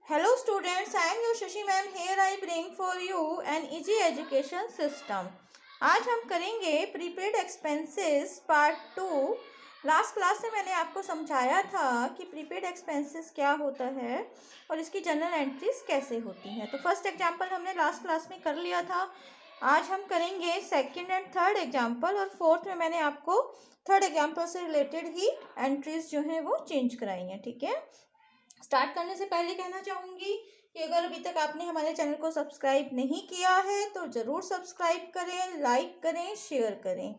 Hello students, I am your Shashi ma'am. Here I bring for you an easy education system. आज हम करेंगे prepaid expenses part 2। Last class में मैंने आपको समझाया था कि प्रीपेड एक्सपेंसेस क्या होता है और इसकी जनरल एंट्रीज कैसे होती हैं। तो फर्स्ट एग्जांपल हमने लास्ट क्लास में कर लिया था। आज हम करेंगे सेकंड एंड थर्ड एग्जांपल और फोर्थ में मैंने आपको थर्ड एग्जांपल से रिलेटेड ही एंट्रीज जो हैं वो चेंज कराई हैं। ठीक है, स्टार्ट करने से पहले कहना चाहूँगी कि अगर अभी तक आपने हमारे चैनल को सब्सक्राइब नहीं किया है तो ज़रूर सब्सक्राइब करें, लाइक करें, शेयर करें।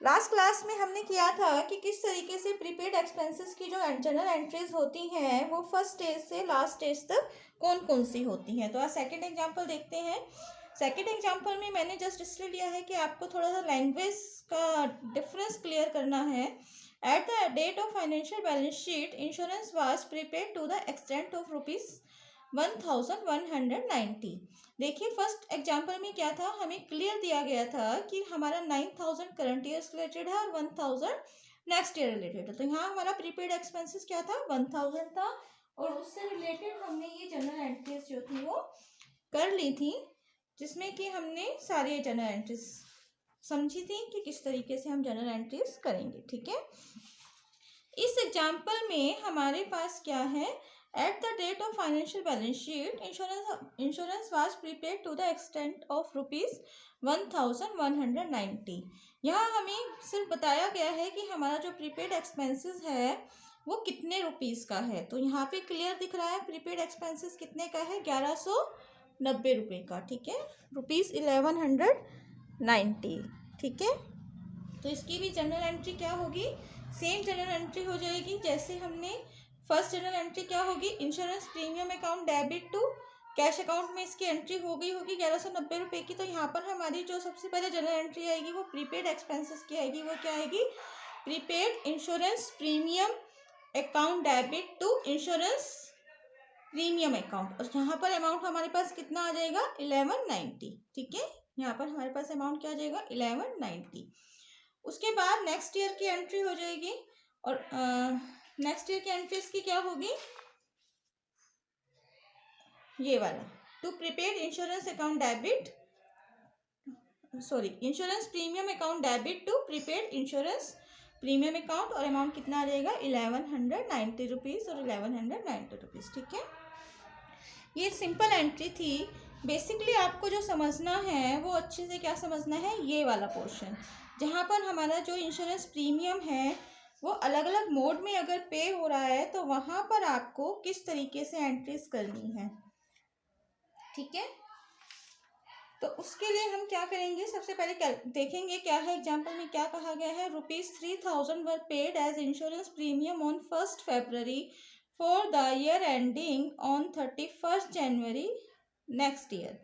लास्ट क्लास में हमने किया था कि किस तरीके से प्रीपेड एक्सपेंसेस की जो जनरल एंट्रीज होती हैं वो फर्स्ट स्टेज से लास्ट स्टेज तक कौन कौन सी होती हैं। तो आज सेकंड एग्जांपल देखते हैं। सेकंड एग्जांपल में मैंने जस्ट इसलिए लिया है कि आपको थोड़ा सा लैंग्वेज का डिफरेंस क्लियर करना है। At the date of financial balance sheet, insurance was prepaid to the extent of rupees 1190। देखिए फर्स्ट एग्जांपल में क्या था, हमें क्लियर दिया गया था कि हमारा 9000 करंट ईयर रिलेटेड है और 1000 नेक्स्ट ईयर रिलेटेड है। तो यहाँ हमारा प्रीपेड एक्सपेंसेस क्या था, 1000 था और उससे रिलेटेड हमने ये जनरल एंट्रीज जो थी वो कर ली थी, जिसमें कि हमने सारी जनरल एंट्रीज समझी थी कि किस तरीके से हम जनरल एंट्रीज करेंगे। ठीक है, इस एग्जाम्पल में हमारे पास क्या है, at the date of financial balance sheet insurance was prepaid to the extent of rupees 1190। यहाँ हमें सिर्फ बताया गया है कि हमारा जो प्रीपेड एक्सपेंसेस है वो कितने रुपीज़ का है। तो यहाँ पे क्लियर दिख रहा है प्रीपेड एक्सपेंसेस कितने का है, 1190 रुपये का। ठीक है, रुपीज़ 1190। ठीक है, तो इसकी भी जनरल एंट्री क्या होगी, सेम जनरल एंट्री हो जाएगी जैसे हमने फर्स्ट जनरल एंट्री क्या होगी, insurance premium account debit to cash account में इसकी एंट्री हो गई होगी 1190 रुपये की। तो यहाँ पर हमारी जो सबसे पहले जनरल एंट्री आएगी वो प्रीपेड एक्सपेंसेस की आएगी। वो क्या आएगी, prepaid insurance premium account debit to insurance premium account, और यहाँ पर अमाउंट हमारे पास कितना आ जाएगा, 1190। ठीक है, यहाँ पर हमारे पास अमाउंट क्या आ जाएगा, 1190। उसके बाद नेक्स्ट ईयर की एंट्री हो जाएगी और नेक्स्ट ईयर की एंट्री इसकी क्या होगी, ये वाला, to prepaid insurance account debit insurance premium account debit to prepaid insurance premium account, और अमाउंट कितना आ जाएगा, 1190 रुपीज़ और 1190 रुपीज़। ठीक है, ये सिंपल एंट्री थी। बेसिकली आपको जो समझना है वो अच्छे से क्या समझना है, ये वाला पोर्शन जहाँ पर हमारा जो इंश्योरेंस प्रीमियम है वो अलग अलग मोड में अगर पे हो रहा है तो वहाँ पर आपको किस तरीके से एंट्रीज करनी है। ठीक है, तो उसके लिए हम क्या करेंगे, सबसे पहले देखेंगे क्या है एग्जाम्पल में क्या कहा गया है, rupees 3000 were paid as insurance premium on 1st February for the year ending on 31st January next year.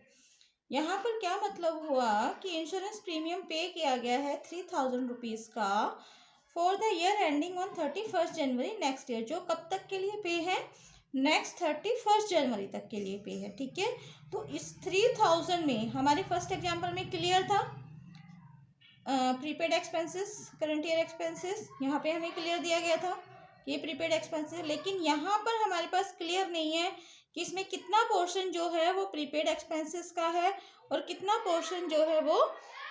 यहाँ पर क्या मतलब हुआ कि इंश्योरेंस प्रीमियम पे किया गया है 3000 रुपीज़ का for the year ending on 31st January next year, जो कब तक के लिए पे है, नेक्स्ट 31st जनवरी तक के लिए पे है। ठीक है, तो इस 3000 में हमारे फर्स्ट एग्जांपल में क्लियर था prepaid expenses current year expenses, यहाँ पे हमें क्लियर दिया गया था ये प्रीपेड एक्सपेंसेस, लेकिन यहाँ पर हमारे पास क्लियर नहीं है कि इसमें कितना पोर्शन जो है वो प्रीपेड एक्सपेंसेस का है और कितना पोर्शन जो है वो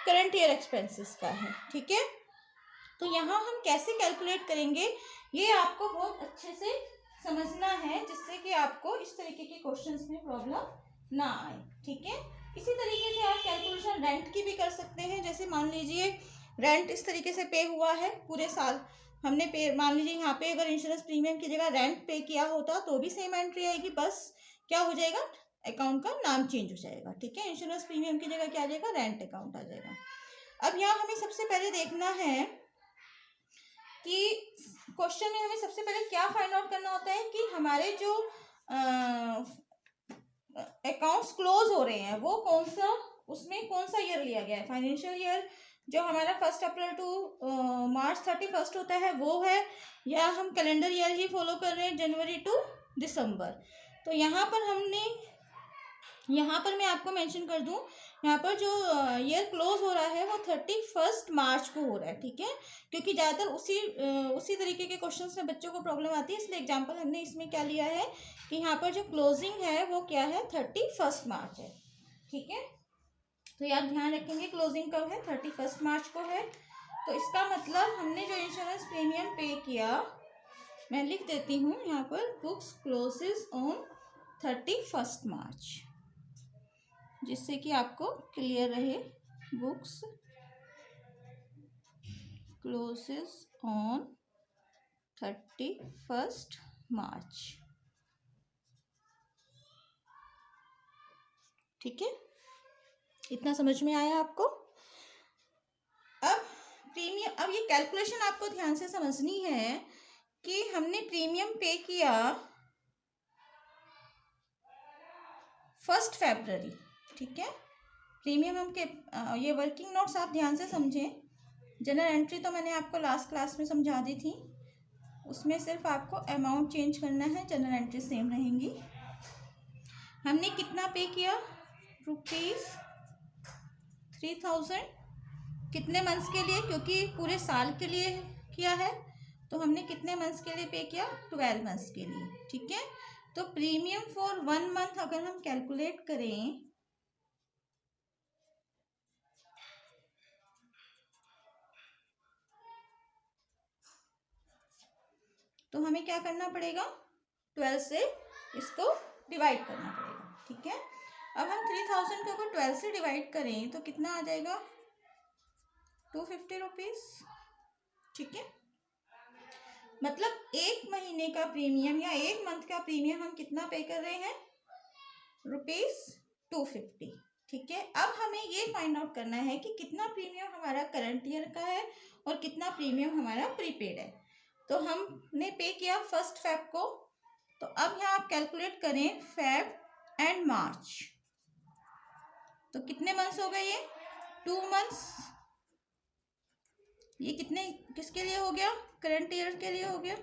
करंट ईयर एक्सपेंसेस का है। ठीक है, तो यहाँ हम कैसे कैलकुलेट करेंगे ये आपको बहुत अच्छे से समझना है, जिससे कि आपको इस तरीके के क्वेश्चंस में प्रॉब्लम ना आए। ठीक है, इसी तरीके से आप कैलकुलेशन रेंट की भी कर सकते हैं। जैसे मान लीजिए रेंट इस तरीके से पे हुआ है पूरे साल, हमने पे, मान लीजिए यहाँ पे अगर इंश्योरेंस प्रीमियम की जगह रेंट पे किया होता तो भी सेम एंट्री आएगी, बस क्या हो जाएगा, अकाउंट का नाम चेंज हो जाएगा। ठीक है, इंश्योरेंस प्रीमियम की जगह क्या आ जाएगा, रेंट अकाउंट आ जाएगा। अब यहाँ हमें सबसे पहले देखना है कि क्वेश्चन में हमें सबसे पहले क्या फाइंड आउट करना होता है कि हमारे जो अकाउंट्स क्लोज हो रहे हैं वो कौन सा, उसमें कौन सा ईयर लिया गया है, फाइनेंशियल ईयर जो हमारा 1 अप्रैल टू मार्च 31 होता है वो है, या हम कैलेंडर ईयर ही फॉलो कर रहे हैं जनवरी टू दिसंबर। तो यहाँ पर हमने यहाँ पर मैं आपको मेंशन कर दूँ, यहाँ पर जो ईयर क्लोज हो रहा है वो 31 मार्च को हो रहा है, ठीक है, क्योंकि ज़्यादातर उसी तरीके के क्वेश्चन में बच्चों को प्रॉब्लम आती है, इसलिए एग्जाम्पल हमने इसमें क्या लिया है कि यहाँ पर जो क्लोजिंग है वो क्या है, 31 मार्च है, ठीक है। तो यार ध्यान रखेंगे क्लोजिंग कब है, 31 मार्च को है। तो इसका मतलब हमने जो इंश्योरेंस प्रीमियम पे किया, मैं लिख देती हूँ यहाँ पर, बुक्स क्लोजेस ऑन 31 मार्च, जिससे कि आपको क्लियर रहे। बुक्स क्लोजेस ऑन 31 मार्च, ठीक है, इतना समझ में आया आपको। अब प्रीमियम, अब ये कैलकुलेशन आपको ध्यान से समझनी है कि हमने प्रीमियम पे किया 1 फरवरी, ठीक है। प्रीमियम हम के ये वर्किंग नोट्स आप ध्यान से समझें। जनरल एंट्री तो मैंने आपको लास्ट क्लास में समझा दी थी, उसमें सिर्फ आपको अमाउंट चेंज करना है, जनरल एंट्री सेम रहेंगी। हमने कितना पे किया, ₹3000, कितने मंथ्स के लिए, क्योंकि पूरे साल के लिए किया है, तो हमने कितने मंथ्स के लिए पे किया, 12 मंथ्स के लिए, ठीक है। तो प्रीमियम फॉर 1 मंथ अगर हम कैलकुलेट करें, तो हमें क्या करना पड़ेगा, 12 से इसको डिवाइड करना पड़ेगा, ठीक है। अब हम 3000 को अगर 12 से डिवाइड करें तो कितना आ जाएगा, 250 रुपीज़, ठीक है। मतलब एक महीने का प्रीमियम या एक मंथ का प्रीमियम हम कितना पे कर रहे हैं, ₹250, ठीक है। अब हमें ये फाइंड आउट करना है कि कितना प्रीमियम हमारा करंट ईयर का है और कितना प्रीमियम हमारा प्रीपेड है। तो हमने पे किया 1 फेब को, तो अब यहाँ आप कैलकुलेट करें फेब एंड मार्च, तो कितने मंथ्स हो गए, ये 2 मंथ्स। ये कितने किसके लिए हो गया, करंट ईयर के लिए हो गया,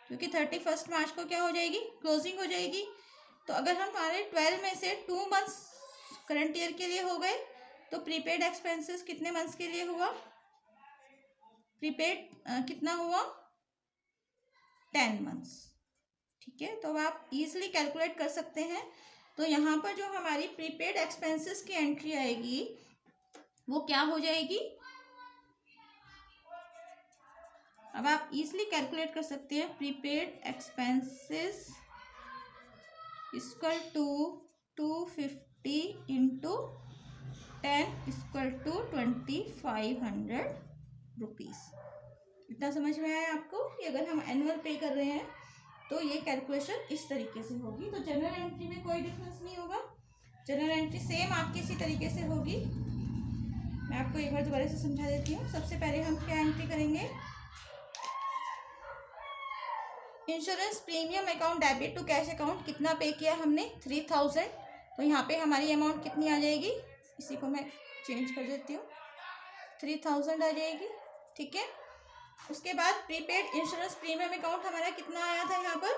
क्योंकि 31 मार्च को क्या हो जाएगी, क्लोजिंग हो जाएगी। तो अगर हमारे 12 में से 2 मंथ्स करंट ईयर के लिए हो गए, तो प्रीपेड एक्सपेंसेस कितने मंथ्स के लिए हुआ, प्रीपेड कितना हुआ, 10 मंथ्स, ठीक है। तो आप इजीली कैलकुलेट कर सकते हैं। तो यहाँ पर जो हमारी प्रीपेड एक्सपेंसेस की एंट्री आएगी वो क्या हो जाएगी, अब आप इजीली कैलकुलेट कर सकते हैं, prepaid expenses equal to 250 into 10 equal to 2500 rupees. इतना समझ में आया आपको कि अगर हम एनुअल पे कर रहे हैं तो ये कैलकुलेशन इस तरीके से होगी। तो जनरल एंट्री में कोई डिफरेंस नहीं होगा, जनरल एंट्री सेम आपकी इसी तरीके से होगी। मैं आपको एक बार दोबारा से समझा देती हूँ। सबसे पहले हम क्या एंट्री करेंगे, insurance premium account debit to cash account, कितना पे किया हमने, 3000, तो यहाँ पे हमारी अमाउंट कितनी आ जाएगी, इसी को मैं चेंज कर देती हूँ, 3000 आ जाएगी, ठीक है। उसके बाद प्रीपेड इंश्योरेंस प्रीमियम अकाउंट हमारा कितना आया था यहाँ पर,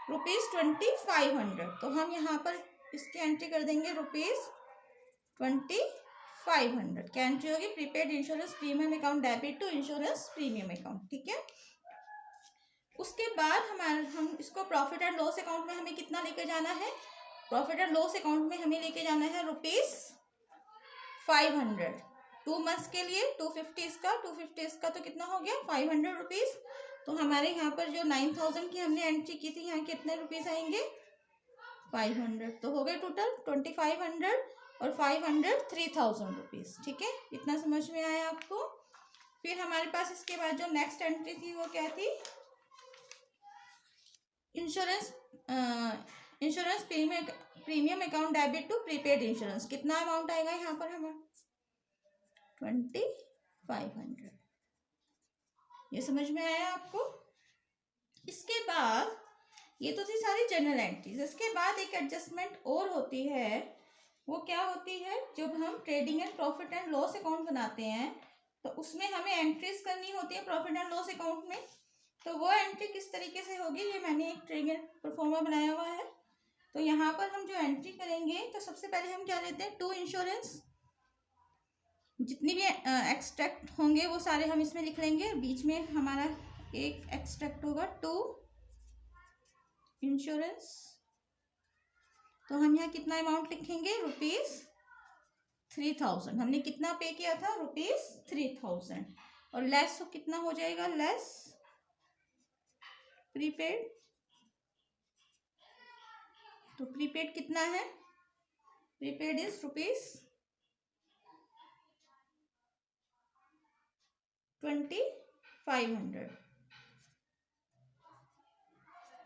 ₹2500, तो हम यहाँ पर इसकी एंट्री कर देंगे ₹2500, क्या एंट्री होगी, prepaid insurance premium account debit to insurance premium account, ठीक है। उसके बाद हम इसको प्रॉफिट एंड लॉस अकाउंट में हमें कितना लेके जाना है, प्रॉफिट एंड लॉस अकाउंट में हमें लेके जाना है ₹500, 2 मंथ्स के लिए 250 इसका तो कितना हो गया, 500 रुपीज़। तो हमारे यहाँ पर जो 9000 की हमने एंट्री की थी, यहाँ कितने रुपीज़ आएंगे, 500, तो हो गए टोटल 2500 और 500 3000 रुपीज़, ठीक है। इतना समझ में आया आपको। फिर हमारे पास इसके बाद जो नेक्स्ट एंट्री थी वो क्या थी, insurance premium account debit to prepaid insurance, कितना अमाउंट आएगा यहाँ पर हमारा, 2500, ये समझ में आया आपको। इसके बाद ये तो थी सारी जनरल एंट्रीज। इसके बाद एक एडजस्टमेंट और होती है, वो क्या होती है, जब हम trading and profit and loss account बनाते हैं तो उसमें हमें एंट्रीज करनी होती है प्रॉफिट एंड लॉस अकाउंट में। तो वो एंट्री किस तरीके से होगी, ये मैंने एक ट्रेडिंग एंड परफॉर्मा बनाया हुआ है। तो यहाँ पर हम जो एंट्री करेंगे तो सबसे पहले हम क्या लेते हैं, टू इंश्योरेंस। जितनी भी एक्सट्रैक्ट होंगे वो सारे हम इसमें लिख लेंगे। बीच में हमारा एक एक्सट्रैक्ट होगा टू इंश्योरेंस। तो हम यहाँ कितना अमाउंट लिखेंगे, ₹3000। हमने कितना पे किया था, ₹3000। और लेस तो कितना हो जाएगा, लेस प्रीपेड। तो प्रीपेड कितना है, प्रीपेड इज ₹2500।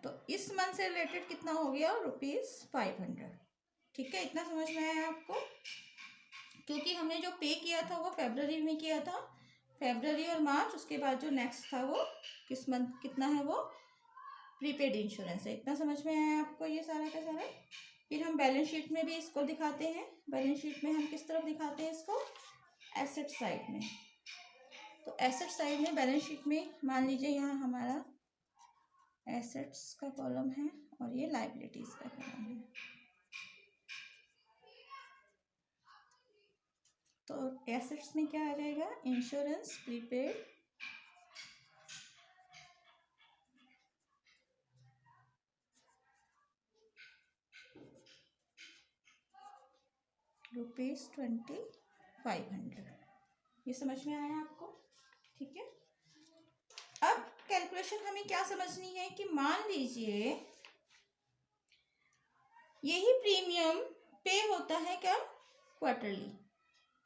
तो इस मंथ से रिलेटेड कितना हो गया, ₹500। ठीक है, इतना समझ में आया आपको। क्योंकि हमने जो पे किया था वो फरवरी में किया था, फरवरी और मार्च, उसके बाद जो नेक्स्ट था वो किस मंथ कितना है, वो प्रीपेड इंश्योरेंस है। इतना समझ में आया आपको ये सारा का सारा। फिर हम बैलेंस शीट में भी इसको दिखाते हैं। बैलेंस शीट में हम किस तरफ दिखाते हैं इसको, एसेट साइड में। तो एसेट साइड में बैलेंस शीट में मान लीजिए यहाँ हमारा एसेट्स का कॉलम है और ये लायबिलिटीज का कॉलम है। तो एसेट्स में क्या आ जाएगा, इंश्योरेंस प्रीपेड ₹2500। ये समझ में आया आपको, ठीक है। अब कैलकुलेशन हमें क्या समझनी है कि मान लीजिए यही प्रीमियम पे होता है क्या, क्वार्टरली।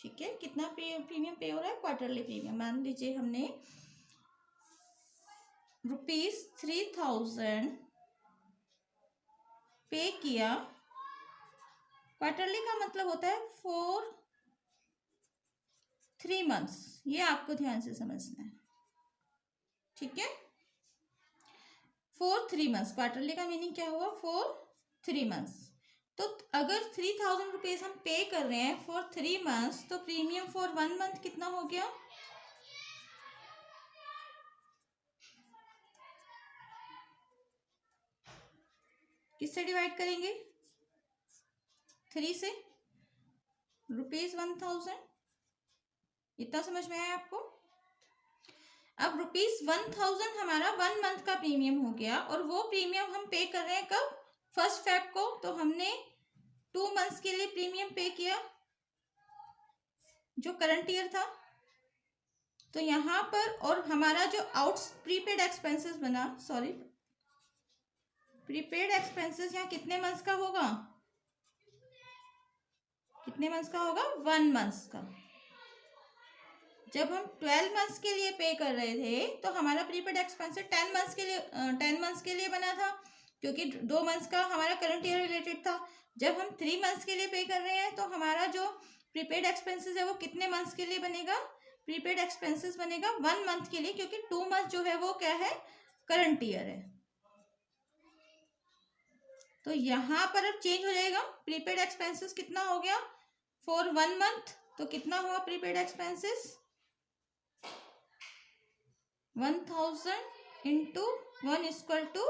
ठीक है, कितना प्रीमियम पे हो रहा है, क्वार्टरली प्रीमियम। मान लीजिए हमने ₹3000 पे किया। क्वार्टरली का मतलब होता है फॉर 3 मंथ्स। ये आपको ध्यान से समझना है, ठीक है। फॉर 3 मंथ्स, क्वार्टरली का मीनिंग क्या हुआ, फॉर 3 मंथ्स। तो अगर ₹3000 हम पे कर रहे हैं फॉर 3 मंथ्स, तो प्रीमियम फॉर 1 मंथ कितना हो गया, किससे डिवाइड करेंगे, 3 से, ₹1000। इतना समझ में आया आपको। अब ₹1000 हमारा 1 मंथ का प्रीमियम हो गया, और वो प्रीमियम हम पे कर रहे हैं कब, 1 फेब को। तो हमने 2 मंथ्स के लिए प्रीमियम पे किया जो करंट ईयर था। तो यहाँ पर और हमारा जो प्रीपेड एक्सपेंसेस बना, सॉरी, प्रीपेड एक्सपेंसेस यहाँ कितने मंथ्स का होगा, कितने मंथ्स का होगा, 1 मंथ्स का। जब हम 12 मंथ्स के लिए पे कर रहे थे तो हमारा प्रीपेड एक्सपेंसेस 10 मंथ्स के लिए बना था, क्योंकि 2 मंथ्स का हमारा करंट ईयर रिलेटेड था। जब हम 3 मंथ्स के लिए पे कर रहे हैं तो हमारा जो प्रीपेड एक्सपेंसेस है वो कितने मंथ्स के लिए बनेगा, प्रीपेड एक्सपेंसेस बनेगा 1 मंथ के लिए, क्योंकि 2 मंथ जो है वो क्या है, करंट ईयर है। तो यहाँ पर अब चेंज हो जाएगा, प्रीपेड एक्सपेंसेस कितना हो गया फॉर 1 मंथ। तो कितना हुआ prepaid expenses, 1000 into 1 equal to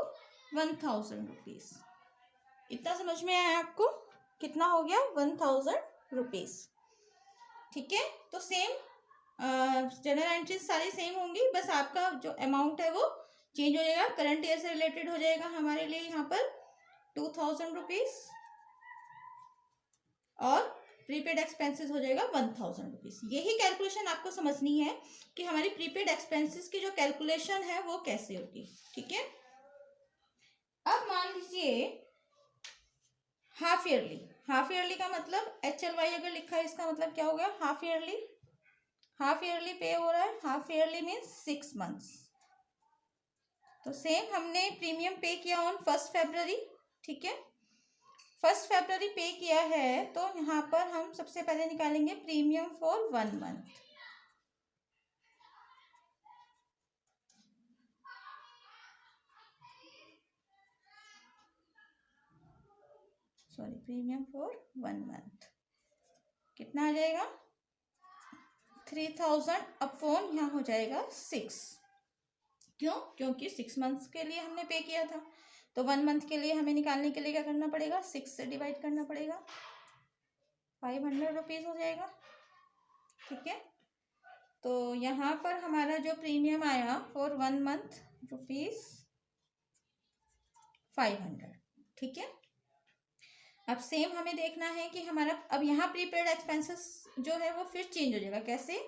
₹1000। इतना समझ में आया आपको, कितना हो गया, ₹1000। ठीक है, तो सेम जनरल एंट्रीज सारी सेम होंगी, बस आपका जो अमाउंट है वो चेंज हो जाएगा, करंट ईयर से रिलेटेड हो जाएगा हमारे लिए यहाँ पर ₹2000, और प्रीपेड एक्सपेंसेस हो जाएगा ₹1000। यही कैलकुलेशन आपको समझनी है कि हमारी प्रीपेड एक्सपेंसेस की जो कैलकुलेशन है वो कैसे होगी, ठीक है। अब मान लीजिए हाफ ईयरली, हाफ ईयरली का मतलब HLY अगर लिखा है, इसका मतलब क्या हो गया, हाफ ईयरली। हाफ ईयरली पे हो रहा है, हाफ ईयरली मीन्स 6 मंथ्स। तो सेम हमने प्रीमियम पे किया ऑन 1 फरवरी, ठीक है। 1 फरवरी पे किया है, तो यहाँ पर हम सबसे पहले निकालेंगे premium for 1 month. Sorry, premium for 1 month कितना आ जाएगा, 3000 अपॉन यहाँ हो जाएगा 6। क्यों, क्योंकि 6 मंथ्स के लिए हमने पे किया था। तो 1 मंथ के लिए हमें निकालने के लिए क्या करना पड़ेगा, 6 से डिवाइड करना पड़ेगा, 500 रुपीज़ हो जाएगा। ठीक है, तो यहाँ पर हमारा जो प्रीमियम आया फॉर 1 मंथ ₹500। ठीक है, अब सेम हमें देखना है कि हमारा अब यहाँ प्रीपेड एक्सपेंसेस जो है वो फिर चेंज हो जाएगा। कैसे,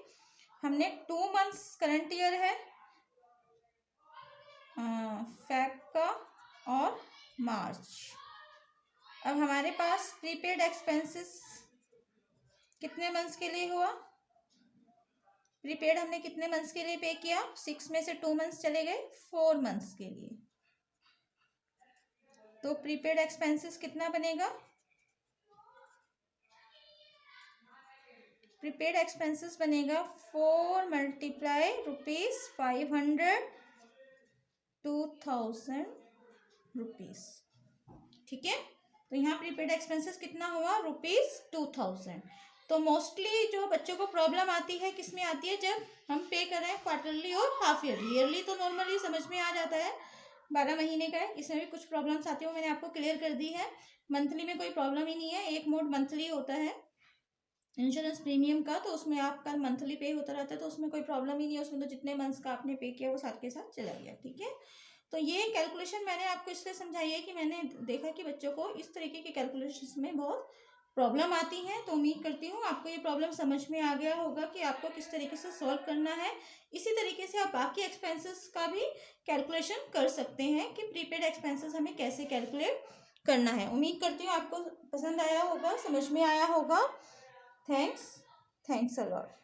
हमने 2 मंथ्स करंट ईयर है, फेब का और मार्च। अब हमारे पास प्रीपेड एक्सपेंसेस कितने मंथ्स के लिए हुआ, प्रीपेड हमने कितने मंथ्स के लिए पे किया, 6 में से 2 मंथ्स चले गए, 4 मंथ्स के लिए। तो प्रीपेड एक्सपेंसेस कितना बनेगा, प्रीपेड एक्सपेंसेस बनेगा 4 मल्टीप्लाई ₹500, 2000 रुपीज़। ठीक है, तो यहाँ प्रीपेड एक्सपेंसेस कितना हुआ, ₹2000। तो मोस्टली जो बच्चों को प्रॉब्लम आती है किस में आती है, जब हम पे कर रहे हैं क्वार्टरली और हाफ ईयरली। ईयरली तो नॉर्मली समझ में आ जाता है, 12 महीने का है, इसमें भी कुछ प्रॉब्लम्स आती है, वो मैंने आपको क्लियर कर दी है। मंथली में कोई प्रॉब्लम ही नहीं है, एक मोड मंथली होता है इंश्योरेंस प्रीमियम का, तो उसमें आपका मंथली पे होता रहता है, तो उसमें कोई प्रॉब्लम ही नहीं है, उसमें तो जितने मंथ्स का आपने पे किया वो साथ के साथ चला गया। ठीक है, तो ये कैलकुलेशन मैंने आपको इसलिए समझाई है कि मैंने देखा कि बच्चों को इस तरीके के कैलकुलेशन में बहुत प्रॉब्लम आती है। तो उम्मीद करती हूँ आपको ये प्रॉब्लम समझ में आ गया होगा कि आपको किस तरीके से सॉल्व करना है। इसी तरीके से आप बाकी एक्सपेंसेस का भी कैलकुलेशन कर सकते हैं कि प्रीपेड एक्सपेंसेस हमें कैसे कैलकुलेट करना है। उम्मीद करती हूँ आपको पसंद आया होगा, समझ में आया होगा। Thanks a lot.